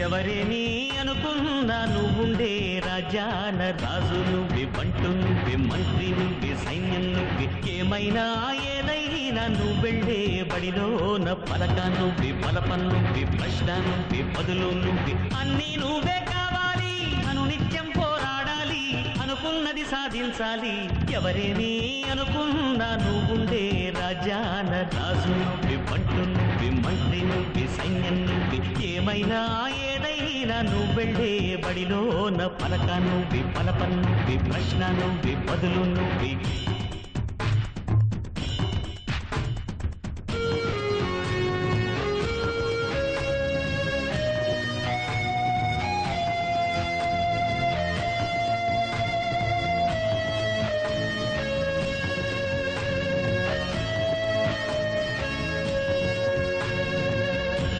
ఎవరేని అనుకున్నా నువ్వుండే రాజాన రాజు నువ్వే, బంటు నువ్వే, మంత్రి నువ్వే, సైన్యం నువ్వే, ఏమైనా ఏదైనా నువ్వెళ్ళే బడిలోన పలక నువ్వే, పలపం నువ్వే, ప్రశ్న నువ్వే, బదులు నువ్వే, అన్నీ నువ్వే కావాలి. అనునిత్యం పోరాడాలి, అనుకున్నది సాధించాలి. ఎవరేని అనుకున్నా నువ్వుండే రాజాన రాజు నువ్వే, బంటు నువ్వే, మంత్రి నువ్వే, సైన్యం నువ్వే, ఏమైనా ఏదైనా నువ్వెళ్ళే బడిలోన పలక నువ్వే, పలపం నువ్వే, ప్రశ్న నువ్వే, బదులు నువ్వే.